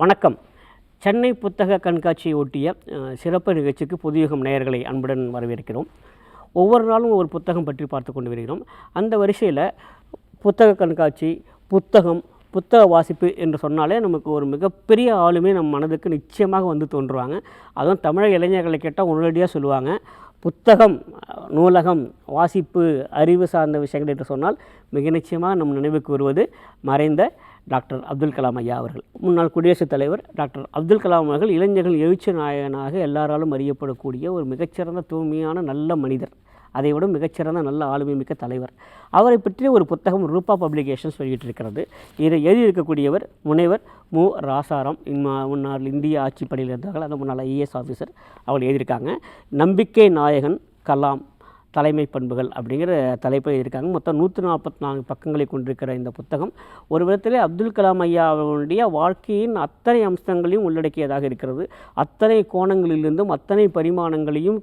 வணக்கம். சென்னை புத்தக கண்காட்சியை ஒட்டிய சிறப்பு நிகழ்ச்சிக்கு புதுயுகம் நேயர்களை அன்புடன் வரவேற்கிறோம். ஒவ்வொரு நாளும் ஒரு புத்தகம் பற்றி பார்த்து கொண்டு வருகிறோம். அந்த வரிசையில் புத்தக கண்காட்சி, புத்தக வாசிப்பு என்று சொன்னாலே நமக்கு ஒரு மிகப்பெரிய ஆளுமே நம் மனதுக்கு நிச்சயமாக வந்து தோன்றுவாங்க. அதுவும் தமிழக இளைஞர்களை கேட்டால் உடனடியாக சொல்லுவாங்க, புத்தகம், நூலகம், வாசிப்பு, அறிவு சார்ந்த விஷயங்கள் என்று சொன்னால் மிக நிச்சயமாக நம் நினைவுக்கு வருவது மறைந்த டாக்டர் அப்துல் கலாம் ஐயா அவர்கள். முன்னாள் குடியரசுத் தலைவர் டாக்டர் அப்துல் கலாம் அவர்கள் இளைஞர்கள் எழுச்சி நாயகனாக எல்லாராலும் அறியப்படக்கூடிய ஒரு மிகச்சிறந்த தூய்மையான நல்ல மனிதர். அதை விட மிகச்சிறந்த நல்ல ஆளுமை மிக்க தலைவர். அவரை பற்றிய ஒரு புத்தகம் ரூபா பப்ளிகேஷன்ஸ் வெளியிட்டிருக்கிறது. இதை எழுதியிருக்கக்கூடியவர் முனைவர் மு. ராசாராம். முன்னாள் இந்திய ஆட்சிப்படையில் இருந்தார்கள். அந்த முன்னாள் ஐஏஎஸ் ஆஃபீஸர். அவங்க எழுதியிருக்காங்க. நம்பிக்கை நாயகன் கலாம் தலைமை பண்புகள் அப்படிங்கிற தலைப்பை இருக்காங்க. மொத்தம் 144 பக்கங்களை கொண்டிருக்கிற இந்த புத்தகம் ஒரு விதத்திலே அப்துல் கலாம் ஐயா அவர்களுடைய வாழ்க்கையின் அத்தனை அம்சங்களையும் உள்ளடக்கியதாக இருக்கிறது. அத்தனை கோணங்களிலிருந்தும் அத்தனை பரிமாணங்களையும்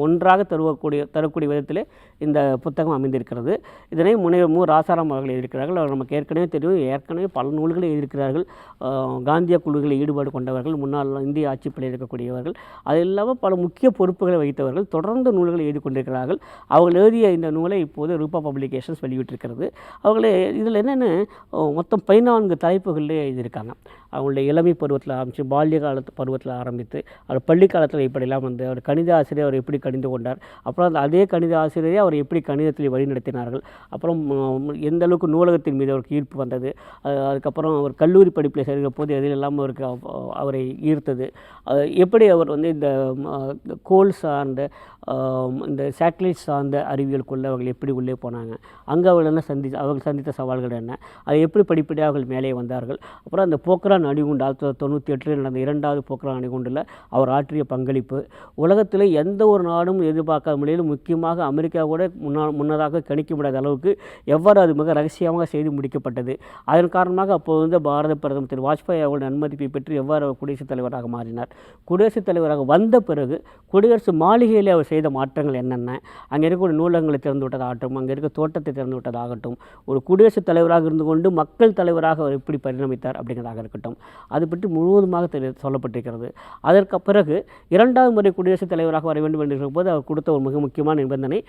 ஒன்றாக தரக்கூடிய விதத்திலே இந்த புத்தகம் அமைந்திருக்கிறது. இதனை முனைவர் மு. ராசாராம் அவர்கள் எழுதியிருக்கிறார்கள். அவர் நமக்கு ஏற்கனவே தெரியும், ஏற்கனவே பல நூல்களை எழுதியிருக்கிறார்கள். காந்திய குழுக்களில் ஈடுபாடு கொண்டவர்கள், முன்னாள் இந்திய ஆட்சிப்படையில் இருக்கக்கூடியவர்கள், அது இல்லாமல் பல முக்கிய பொறுப்புகளை வகித்தவர்கள், தொடர்ந்து நூல்களை எழுதி கொண்டிருக்கிறார்கள். அவர்கள் எழுதிய இந்த நூலை இப்போது ரூபா பப்ளிகேஷன்ஸ் வெளியிட்டிருக்கிறது. அவர்களே இதில் என்னென்ன மொத்தம் 14 தலைப்புகளிலே எழுதியிருக்காங்க. அவங்களுடைய இளமை பருவத்தில் ஆரம்பித்து, பால்ய காலத்து பருவத்தில் ஆரம்பித்து, அவர் பள்ளி காலத்தில் இப்படிலாம் வந்து அவர் கணித ஆசிரியர் அவர் எப்படி கணிந்து கொண்டார், அப்புறம் அதே கணித ஆசிரியரை அவர் எப்படி கணிதத்தில் வழிநடத்தினார்கள், அப்புறம் எந்த அளவுக்கு நூலகத்தின் மீது அவருக்கு ஈர்ப்பு வந்தது, அதுக்கப்புறம் அவர் கல்லூரி படிப்பில் சேர்கிற போது எதிலெல்லாம் அவருக்கு அவரை ஈர்த்தது, எப்படி அவர் வந்து இந்த கோல் சார்ந்த இந்த சேட்டலைட் சார்ந்த அறிவியலுக்குள்ளே அவர்கள் எப்படி உள்ளே போனாங்க, அங்கே அவர்கள் சந்தித்த சவால்கள் என்ன, அதை எப்படி படிப்படியாக அவர்கள் மேலே வந்தார்கள், அப்புறம் அந்த போக்ரான் அணுகுண்டு 1998 நடந்த 2வது போக்ரான் அணுகுண்டில் அவர் ஆற்றிய பங்களிப்பு, உலகத்தில் எந்த ஒரு நாடும் எதிர்பார்க்காத முறையில் முக்கியமாக அமெரிக்கா கூட முன்னதாக கணிக்க முடியாத அளவுக்கு எவ்வாறு அது மிக ரகசியமாக செய்து முடிக்கப்பட்டது, அதன் காரணமாக அப்போது வந்து பாரத பிரதமர் திரு வாஜ்பாய் அவர்கள் நன்மதிப்பை பெற்று எவ்வாறு அவர் குடியரசுத் தலைவராக மாறினார், குடியரசுத் தலைவராக வந்த பிறகு குடியரசு மாளிகையிலே அவர் செய்த மாற்றங்கள் என்னென்ன, அங்கே இருக்கக்கூடிய நூலகங்களை திறந்து விட்டதாகட்டும், அங்கே இருக்க தோட்டத்தை திறந்து விட்டதாகட்டும், ஒரு குடியரசுத் தலைவராக இருந்து கொண்டு மக்கள் தலைவராக அவர் எப்படி பரிணமித்தார் அப்படிங்கிறதாக இருக்கட்டும், அது பற்றி முழுவதுமாக சொல்லப்பட்டிருக்கிறது. அதற்கு பிறகு 2வது முறை குடியரசுத் தலைவராக வர வேண்டும் என்று போது அவர் கொடுத்த ஒரு மிக முக்கியமான நிபந்தனை,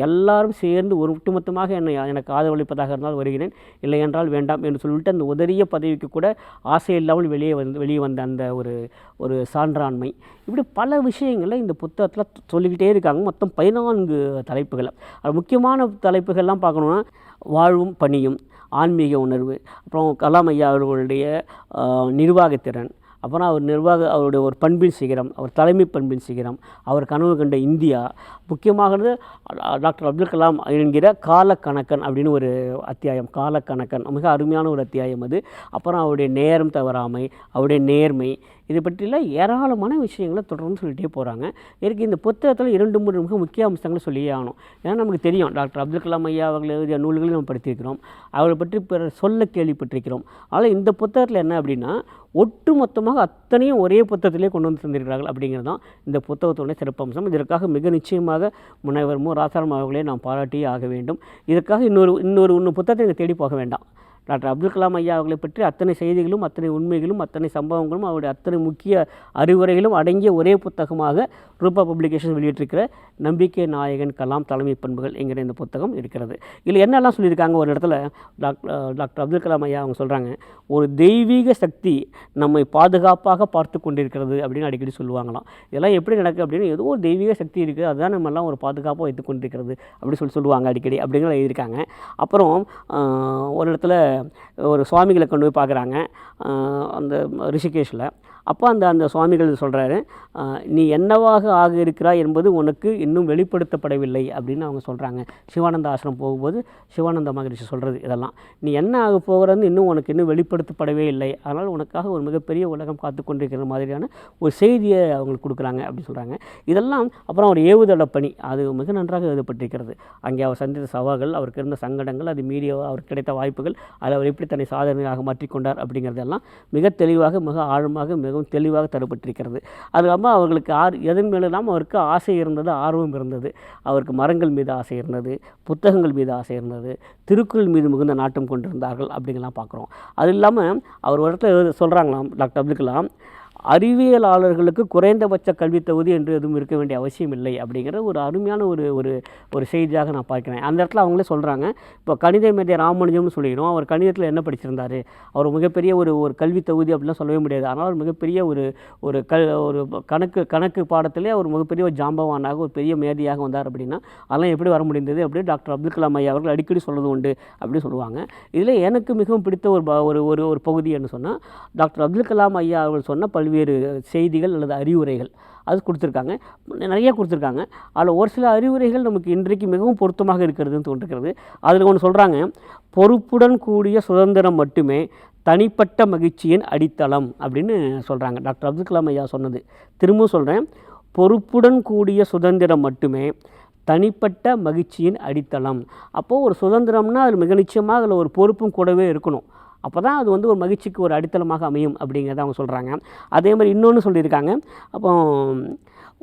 எல்லாரும் சேர்ந்து ஒட்டுமொத்தமாக எனக்கு ஆதரவளிப்பதாக இருந்தால் வருகிறேன், இல்லை என்றால் வேண்டாம் என்று சொல்லிவிட்டு அந்த உதறிய பதவிக்கு கூட ஆசை இல்லாமல் வெளியே வந்த அந்த ஒரு சான்றாண்மை, இப்படி பல விஷயங்களை இந்த புத்தகத்தில் சொல்லிக்கிட்டே இருக்காங்க. மொத்தம் 14 தலைப்புகள். முக்கியமான தலைப்புகள்லாம் பார்க்கணுன்னா வாழ்வும் பணியும், ஆன்மீக உணர்வு, அப்புறம் கலாம் ஐயா அவர்களுடைய நிர்வாகத்திறன், அப்புறம் அவருடைய ஒரு பண்பின் சிகரம், அவர் தலைமை பண்பின் சிகரம், அவர் கனவு கண்ட இந்தியா, முக்கியமாகிறது டாக்டர் அப்துல் கலாம் என்கிற காலக்கணக்கன் அப்படின்னு ஒரு அத்தியாயம். காலக்கணக்கன் மிக அருமையான ஒரு அத்தியாயம் அது. அப்புறம் அவருடைய நேரம் தவறாமை, அவருடைய நேர்மை, இதை பற்றிலாம் ஏராளமான விஷயங்களை தொடர்ந்து சொல்லிகிட்டே போகிறாங்க. எனக்கு இந்த புத்தகத்தில் 2-3 மிக முக்கிய அம்சங்களை சொல்லியே ஆகணும். ஏன்னா நமக்கு தெரியும், டாக்டர் அப்துல் கலாம் ஐயா அவர்கள் எழுதிய நூல்களையும் நம்ம படித்திருக்கிறோம், அவரை பற்றி சொல்ல கேள்விப்பட்டிருக்கிறோம். ஆனால் இந்த புத்தகத்தில் என்ன அப்படின்னா, ஒட்டு மொத்தமாக அத்தனையும் ஒரே புத்தகத்திலே கொண்டு வந்து தந்திருக்கிறார்கள் அப்படிங்கிறது தான் இந்த புத்தகத்தோட சிறப்பம்சம். இதற்காக மிக நிச்சயமாக முனைவர் மு. ராசாராம் அவர்களே நாம் பாராட்டியே ஆக வேண்டும். இதற்காக இன்னொரு புத்தகத்தை நீங்கள் தேடி போக வேண்டாம். டாக்டர் அப்துல் கலாம் ஐயா அவர்களை பற்றி அத்தனை செய்திகளும், அத்தனை உண்மைகளும், அத்தனை சம்பவங்களும், அவருடைய அத்தனை முக்கிய அறிவுரைகளும் அடங்கிய ஒரே புத்தகமாக ரூபா பப்ளிகேஷன் வெளியிட்டிருக்கிற நம்பிக்கை நாயகன் கலாம் தலைமை பண்புகள் என்கிற இந்த புத்தகம் இருக்கிறது. இதில் என்னெல்லாம் சொல்லியிருக்காங்க, ஒரு இடத்துல டாக்டர் அப்துல் கலாம் ஐயா அவங்க சொல்கிறாங்க, ஒரு தெய்வீக சக்தி நம்மை பாதுகாப்பாக பார்த்து கொண்டிருக்கிறது அப்படின்னு அடிக்கடி சொல்லுவாங்களாம். இதெல்லாம் எப்படி நடக்குது அப்படின்னு, ஏதோ ஒரு தெய்வீக சக்தி இருக்குது, அதுதான் நம்மெல்லாம் ஒரு பாதுகாப்பாக வைத்து கொண்டிருக்கிறது அப்படின்னு சொல்லுவாங்க அடிக்கடி அப்படிங்கிற எழுதியிருக்காங்க. அப்புறம் ஒரு இடத்துல ஒரு சுவாமிகளை கொண்டு போய் பார்க்குறாங்க அந்த ரிஷிகேஷில். அப்போ அந்த சுவாமிகள் சொல்கிறாரு, நீ என்னவாக ஆக இருக்கிறாய் என்பது உனக்கு இன்னும் வெளிப்படுத்தப்படவில்லை அப்படின்னு அவங்க சொல்கிறாங்க. சிவானந்த ஆசிரமம் போகும்போது சிவானந்த மகரிஷி சொல்கிறது இதெல்லாம், நீ என்ன ஆக போகிறது இன்னும் வெளிப்படுத்தப்படவே இல்லை, அதனால் உனக்காக ஒரு மிகப்பெரிய உலகம் காத்து கொண்டிருக்கிற மாதிரியான ஒரு செய்தியை அவங்களுக்கு கொடுக்குறாங்க அப்படின்னு சொல்கிறாங்க. இதெல்லாம் அப்புறம் ஒரு ஏவுதள பணி, அது மிக நன்றாக எழுதப்பட்டிருக்கிறது. அங்கே அவர் சந்தித்த சவால்கள், அவருக்கு இருந்த சங்கடங்கள், அது மீறிய அவருக்கு கிடைத்த வாய்ப்புகள், அதில் அவர் எப்படி தன்னை சாதனையாக மாற்றிக்கொண்டார் அப்படிங்கிறதெல்லாம் மிக தெளிவாக, மிக ஆழமாக, மிகவும் தெளிவாக தரப்பட்டிருக்கிறது. அது இல்லாமல் அவர்களுக்கு எதன் மேலெல்லாம் அவருக்கு ஆசை இருந்தது, ஆர்வம் இருந்தது. அவருக்கு மரங்கள் மீது ஆசை இருந்தது, புத்தகங்கள் மீது ஆசை இருந்தது, திருக்குறள் மீது மிகுந்த நாட்டம் கொண்டிருந்தார்கள் அப்படிங்கலாம் பார்க்குறோம். அது இல்லாமல் அவர் ஒரு இடத்துல சொல்கிறாங்களாம் டாக்டர் அப்துல் கலாம், அறிவியலாளர்களுக்கு குறைந்தபட்ச கல்வி தகுதி என்று எதுவும் இருக்க வேண்டிய அவசியம் இல்லை அப்படிங்கிற ஒரு அருமையான ஒரு செய்தியாக நான் பார்க்கிறேன். அந்த இடத்துல அவங்களே சொல்கிறாங்க, இப்போ கணித மேதை ராமானுஜம்னு சொல்லிக்கிறோம், அவர் கணிதத்தில் என்ன படிச்சிருந்தார், அவர் மிகப்பெரிய ஒரு கல்வி தகுதி அப்படிலாம் சொல்லவே முடியாது. ஆனால் அவர் மிகப்பெரிய ஒரு கணக்கு பாடத்திலே அவர் மிகப்பெரிய ஒரு ஜாம்பவானாக, ஒரு பெரிய மேதையாக வந்தார் அப்படின்னா அதெல்லாம் எப்படி வர முடிந்தது அப்படின்னு டாக்டர் அப்துல் கலாம் ஐயா அவர்கள் அடிக்கடி சொல்வது உண்டு அப்படின்னு சொல்லுவாங்க. இதில் எனக்கு மிகவும் பிடித்த ஒரு பகுதி என்று சொன்னால், டாக்டர் அப்துல் கலாம் ஐயா அவர்கள் சொன்ன பல்வேறு செய்திகள் அல்லது அறிவுரைகள் அது கொடுத்துருக்காங்க, நிறைய கொடுத்துருக்காங்க. அதில் ஒரு சில அறிவுரைகள் நமக்கு இன்றைக்கு மிகவும் பொருத்தமாக இருக்கிறதுன்னு தோன்றுகிறது. அதில் ஒன்று சொல்கிறாங்க, பொறுப்புடன் கூடிய சுதந்திரம் மட்டுமே தனிப்பட்ட மகிழ்ச்சியின் அடித்தளம் அப்படின்னு சொல்கிறாங்க. டாக்டர் அப்துல் கலாம் ஐயா சொன்னது திரும்பவும் சொல்கிறேன், பொறுப்புடன் கூடிய சுதந்திரம் மட்டுமே தனிப்பட்ட மகிழ்ச்சியின் அடித்தளம். அப்போது ஒரு சுதந்திரம்னா அது மிக நிச்சயமாக அதில் ஒரு பொறுப்பும் கூடவே இருக்கணும். அப்போ தான் அது ஒரு மகிழ்ச்சிக்கு ஒரு அடித்தளமாக அமையும் அப்படிங்கிறத அவங்க சொல்கிறாங்க. அதே மாதிரி இன்னொன்று சொல்லியிருக்காங்க, அப்போ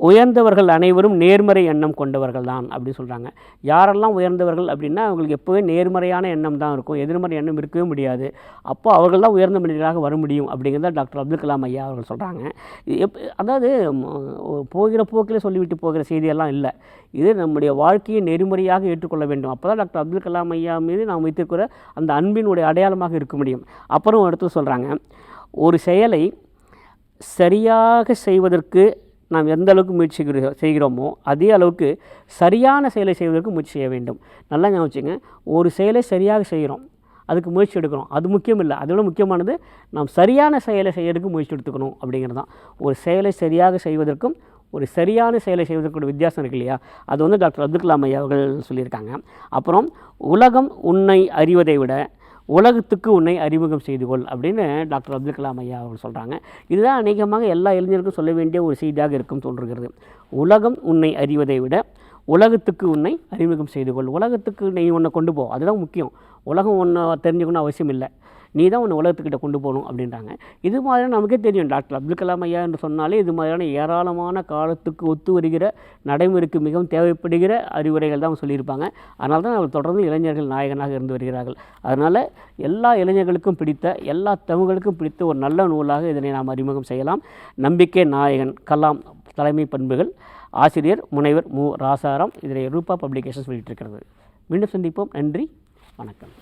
உயர்ந்தவர்கள் அனைவரும் நேர்மறை எண்ணம் கொண்டவர்கள் தான் அப்படின்னு சொல்கிறாங்க. யாரெல்லாம் உயர்ந்தவர்கள் அப்படின்னா அவங்களுக்கு எப்போவே நேர்மறையான எண்ணம் தான் இருக்கும், எதிர்மறை எண்ணம் இருக்கவே முடியாது. அப்போ அவர்கள் தான் உயர்ந்த மனிதர்களாக வர முடியும் அப்படிங்கிறத டாக்டர் அப்துல் கலாம் ஐயா அவர்கள் சொல்கிறாங்க. அதாவது போகிற போக்கில் சொல்லிவிட்டு போகிற செய்தியெல்லாம் இல்லை, இது நம்முடைய வாழ்க்கையை நெறிமுறையாக ஏற்றுக்கொள்ள வேண்டும். அப்போ தான் டாக்டர் அப்துல் கலாம் ஐயா மீது நாம் வைத்திருக்கிற அந்த அன்பினுடைய அடையாளமாக இருக்க முடியும். அப்புறம் அடுத்து சொல்கிறாங்க, ஒரு செயலை சரியாக செய்வதற்கு நாம் எந்த அளவுக்கு முயற்சி செய்கிறோமோ அதே அளவுக்கு சரியான செயலை செய்வதற்கு முயற்சி செய்ய வேண்டும். நல்லா ஞாபகம் வச்சுங்க, ஒரு செயலை சரியாக செய்கிறோம், அதுக்கு முயற்சி எடுக்கிறோம், அது முக்கியம் இல்லை. அதோட முக்கியமானது நாம் சரியான செயலை செய்யறதுக்கு முயற்சி எடுத்துக்கணும் அப்படிங்கிறது தான். ஒரு செயலை சரியாக செய்வதற்கும் ஒரு சரியான செயலை செய்வதற்குள்ள வித்தியாசம் இருக்கு இல்லையா, அது டாக்டர் அப்துல் கலாம் ஐயா அவர்கள் சொல்லியிருக்காங்க. அப்புறம் உலகம் உன்னை அறிவதை விட உலகத்துக்கு உன்னை அறிமுகம் செய்து கொள் அப்படின்னு டாக்டர் அப்துல் கலாம் ஐயா அவர்கள் சொல்கிறாங்க. இதுதான் அநேகமாக எல்லா இளைஞருக்கும் சொல்ல வேண்டிய ஒரு செய்தியாக இருக்கும் தோன்றுகிறது. உலகம் உன்னை அறிவதை விட உலகத்துக்கு உன்னை அறிமுகம் செய்து கொள். உலகத்துக்கு நீ உன்னை கொண்டு போ, அதுதான் முக்கியம். உலகம் ஒன்றை தெரிஞ்சுக்கணும் அவசியம் இல்லை, நீ தான் உன்னை உலகத்துக்கிட்ட கொண்டு போகணும் அப்படின்றாங்க. இது மாதிரியான நமக்கே தெரியும், டாக்டர் அப்துல் கலாம் ஐயா என்று சொன்னாலே இது மாதிரியான ஏராளமான காலத்துக்கு ஒத்து வருகிற, நடைமுறைக்கு மிகவும் தேவைப்படுகிற அறிவுரைகள் தான் சொல்லியிருப்பாங்க. அதனால தான் அவர் தொடர்ந்து இளைஞர்கள் நாயகனாக இருந்து வருகிறார்கள். அதனால் எல்லா இளைஞர்களுக்கும் பிடித்த, எல்லா தமிழர்களுக்கும் பிடித்த ஒரு நல்ல நூலாக இதனை நாம் அறிமுகம் செய்யலாம். நம்பிக்கை நாயகன் கலாம் தலைமை பண்புகள், ஆசிரியர் முனைவர் மு. ராசாராம். இதனை ரூபா பப்ளிகேஷன்ஸ் வெளியிட்டிருக்கிறது. மீண்டும் சந்திப்போம். நன்றி, வணக்கம்.